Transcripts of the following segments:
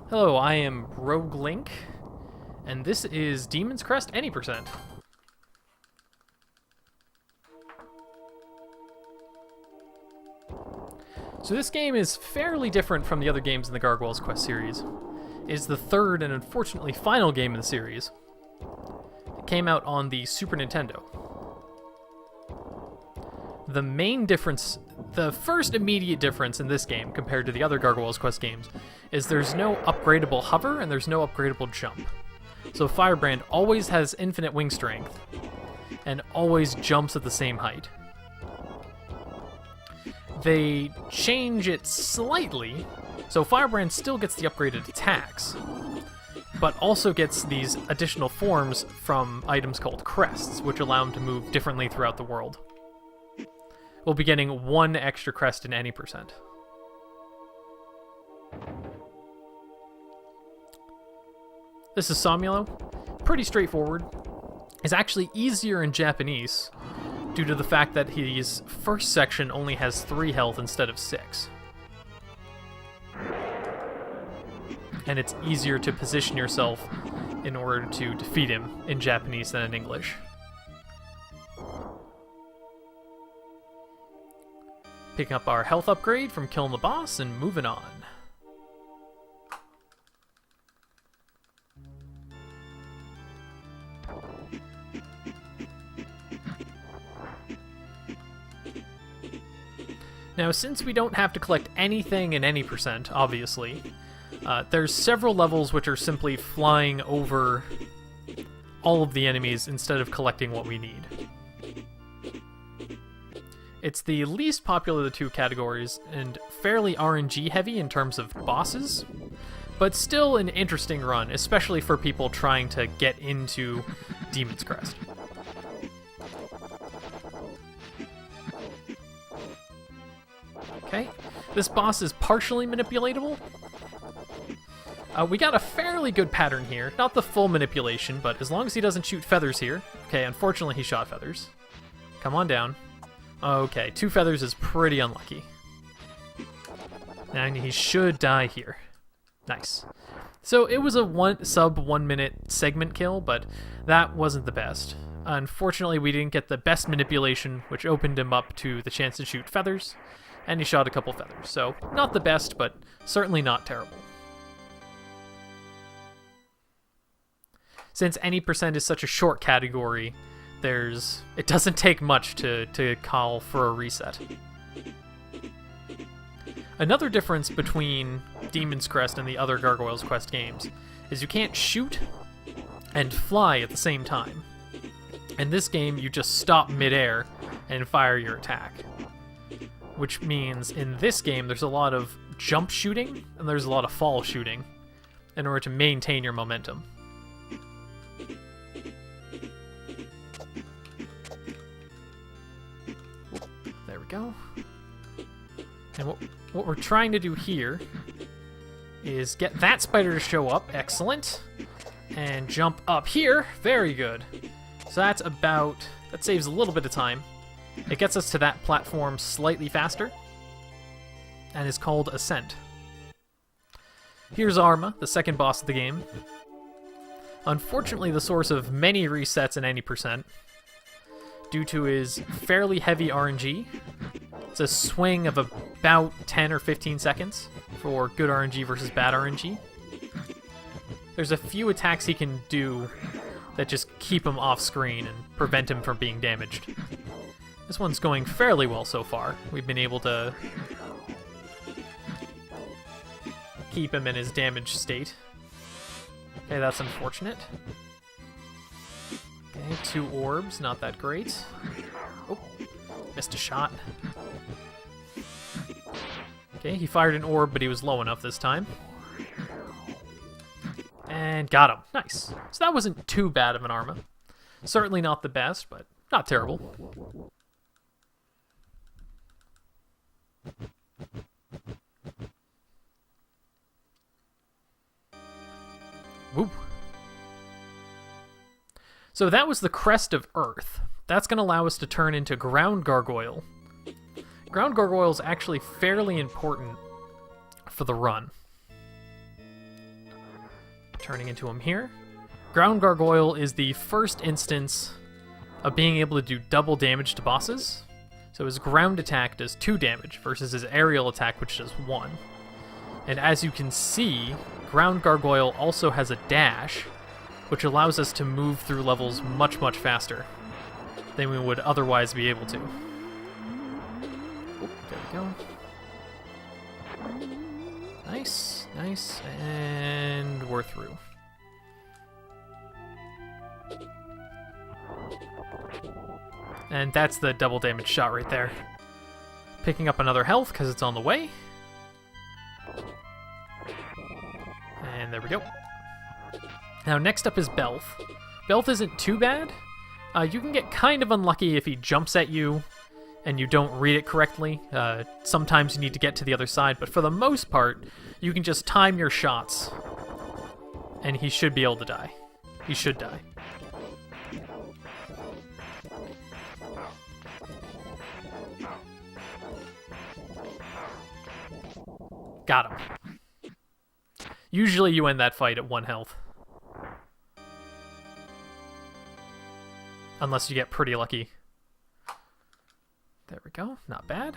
Hello, I am RogueLink, and this is Demon's Crest any percent. So this game is fairly different from the other games in the Gargoyle's Quest series. It is the third and unfortunately final game in the series. It came out on the Super Nintendo. The main difference, the first immediate difference in this game compared to the other Gargoyle's Quest games, is there's no upgradable hover and there's no upgradable jump. So Firebrand always has infinite wing strength and always jumps at the same height. They change it slightly, so Firebrand still gets the upgraded attacks, but also gets these additional forms from items called crests, which allow him to move differently throughout the world. We'll be getting one extra crest in any percent. This is Samuelo. Pretty straightforward. It's actually easier in Japanese due to the fact that his first section only has 3 health instead of 6. And it's easier to position yourself in order to defeat him in Japanese than in English. Picking up our health upgrade from killing the boss and moving on. Now, since we don't have to collect anything in any percent, obviously, there's several levels which are simply flying over all of the enemies instead of collecting what we need. It's the least popular of the two categories, and fairly RNG heavy in terms of bosses, but still an interesting run, especially for people trying to get into Demon's Crest. Okay, this boss is partially manipulatable. We got a fairly good pattern here, not the full manipulation, but as long as he doesn't shoot feathers here. Okay, unfortunately he shot feathers. Come on down. Okay, 2 feathers is pretty unlucky. And he should die here. Nice. So it was a sub 1 minute segment kill, but that wasn't the best. Unfortunately, we didn't get the best manipulation, which opened him up to the chance to shoot feathers, and he shot a couple feathers. So not the best, but certainly not terrible. Since any percent is such a short category, it doesn't take much to call for a reset. Another difference between Demon's Crest and the other Gargoyle's Quest games is you can't shoot and fly at the same time. In this game, you just stop midair and fire your attack. Which means in this game, there's a lot of jump shooting and there's a lot of fall shooting in order to maintain your momentum. Go. And what we're trying to do here is get that spider to show up. Excellent. And jump up here. Very good. So that saves a little bit of time. It gets us to that platform slightly faster and is called Ascent. Here's Arma, the second boss of the game. Unfortunately, the source of many resets in any percent, due to his fairly heavy RNG. It's a swing of about 10 or 15 seconds for good RNG versus bad RNG. There's a few attacks he can do that just keep him off screen and prevent him from being damaged. This one's going fairly well so far. We've been able to keep him in his damaged state. Okay, that's unfortunate. Okay, 2 orbs, not that great. Oh, missed a shot. Okay, he fired an orb, but he was low enough this time. And got him. Nice. So that wasn't too bad of an Arma. Certainly not the best, but not terrible. Woo. So that was the Crest of Earth. That's going to allow us to turn into Ground Gargoyle. Ground Gargoyle is actually fairly important for the run. turning into him here. Ground Gargoyle is the first instance of being able to do double damage to bosses. So his ground attack does 2 damage versus his aerial attack, which does 1. And as you can see, Ground Gargoyle also has a dash, which allows us to move through levels much, much faster than we would otherwise be able to. Oh, there we go. Nice, nice, and we're through. And that's the double damage shot right there. Picking up another health because it's on the way. And there we go. Now next up is Belth. Belth isn't too bad. You can get kind of unlucky if he jumps at you and you don't read it correctly. Sometimes you need to get to the other side, but for the most part, you can just time your shots and he should be able to die. He should die. Got him. Usually you end that fight at 1 health. Unless you get pretty lucky. There we go. Not bad.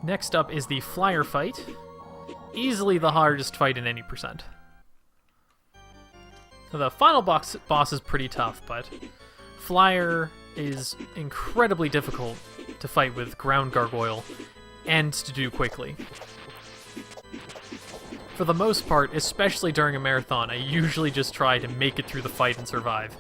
Next up is the Flyer fight. Easily the hardest fight in any percent. So the final boss is pretty tough, but Flyer is incredibly difficult to fight with Ground Gargoyle and to do quickly. For the most part, especially during a marathon, I usually just try to make it through the fight and survive.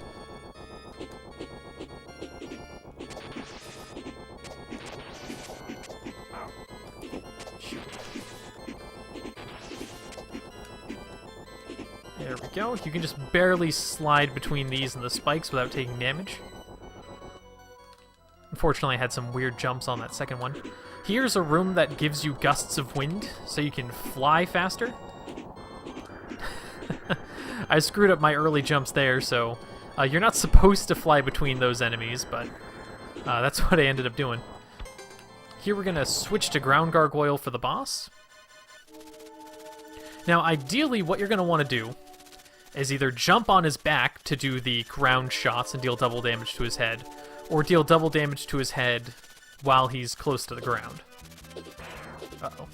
There we go. You can just barely slide between these and the spikes without taking damage. Unfortunately, I had some weird jumps on that second one. Here's a room that gives you gusts of wind, so you can fly faster. I screwed up my early jumps there, so you're not supposed to fly between those enemies, but that's what I ended up doing. Here we're going to switch to Ground Gargoyle for the boss. Now, ideally, what you're going to want to do is either jump on his back to do the ground shots and deal double damage to his head, or deal double damage to his head while he's close to the ground. Uh-oh.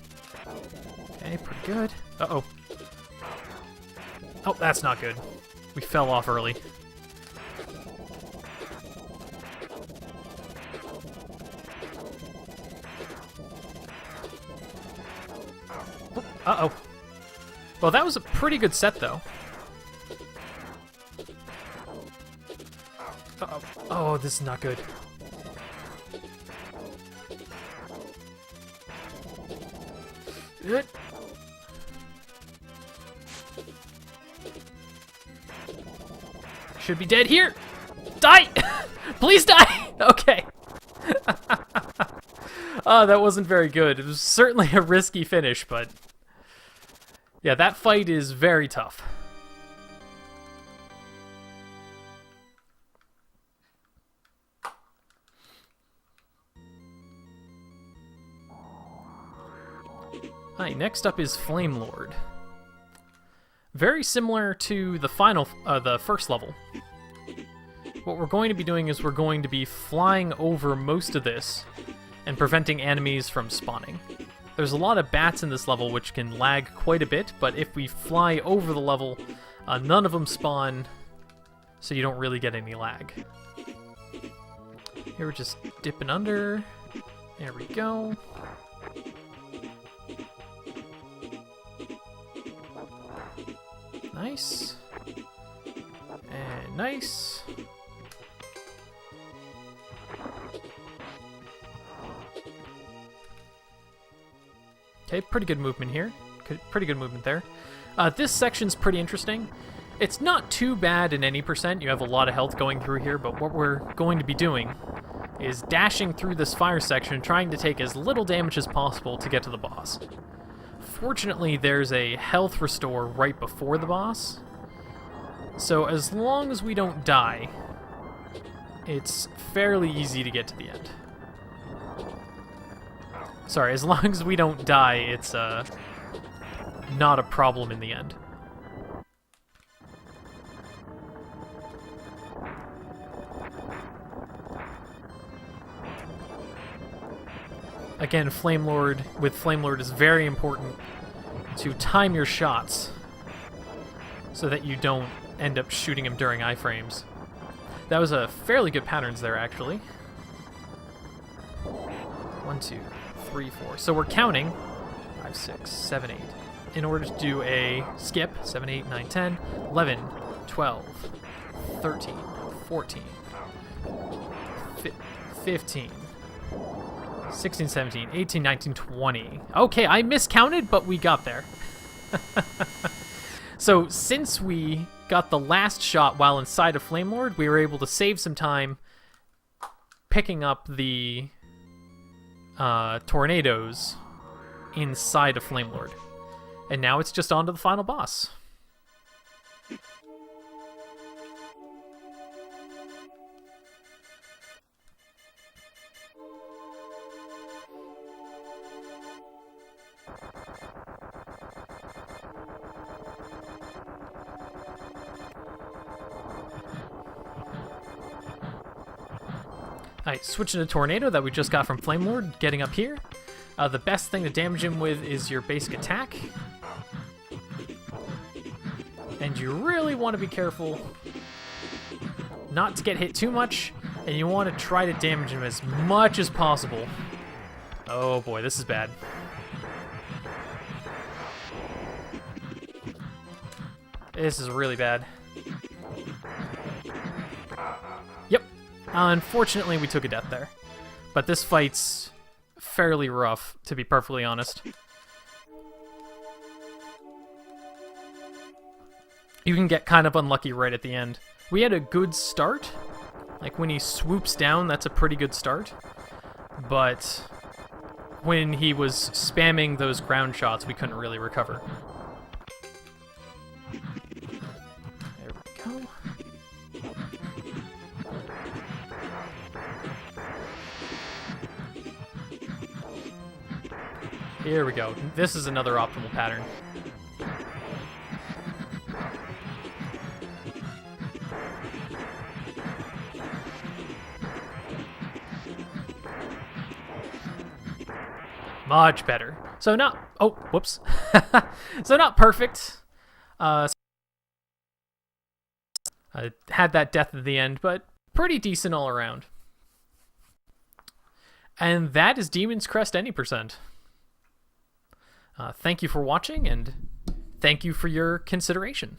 Okay, pretty good. Uh-oh. Oh, that's not good. We fell off early. Uh-oh. Well, that was a pretty good set, though. Uh-oh. Oh, this is not good. Good. Should be dead here. Die! Please die! Okay. Oh, that wasn't very good. It was certainly a risky finish, but yeah, that fight is very tough. Hi, next up is Flame Lord. Very similar to the the first level. What we're going to be doing is we're going to be flying over most of this and preventing enemies from spawning. There's a lot of bats in this level which can lag quite a bit, but if we fly over the level, none of them spawn, so you don't really get any lag. Here we're just dipping under. There we go. Nice. And nice. Okay, pretty good movement here. Pretty good movement there. This section's pretty interesting. It's not too bad in any percent. You have a lot of health going through here, but what we're going to be doing is dashing through this fire section, trying to take as little damage as possible to get to the boss. Fortunately, there's a health restore right before the boss, so as long as we don't die, it's fairly easy to get to the end. Sorry, as long as we don't die, it's not a problem in the end. Again, Flame Lord is very important to time your shots so that you don't end up shooting him during iframes. That was a fairly good patterns there, actually. 1, 2, 3, 4. So we're counting 5, 6, 7, 8 in order to do a skip. 7, 8, 9, 10, 11, 12, 13, 14, 15, 16, 17, 18, 19, 20. Okay, I miscounted, but we got there. So since we got the last shot while inside of Flame Lord, we were able to save some time picking up the tornadoes inside of Flame Lord. And now it's just on to the final boss. Alright, switching to Tornado that we just got from Flame Lord, getting up here. The best thing to damage him with is your basic attack. And you really want to be careful not to get hit too much, and you want to try to damage him as much as possible. Oh boy, this is bad. This is really bad. Yep. Unfortunately, we took a death there. But this fight's fairly rough, to be perfectly honest. You can get kind of unlucky right at the end. We had a good start. Like, when he swoops down, that's a pretty good start. But when he was spamming those ground shots, we couldn't really recover. There we go. Here we go. This is another optimal pattern. Much better. So not... Oh, whoops. So not perfect. Had that death at the end, but pretty decent all around. And that is Demon's Crest any percent. Thank you for watching, and thank you for your consideration.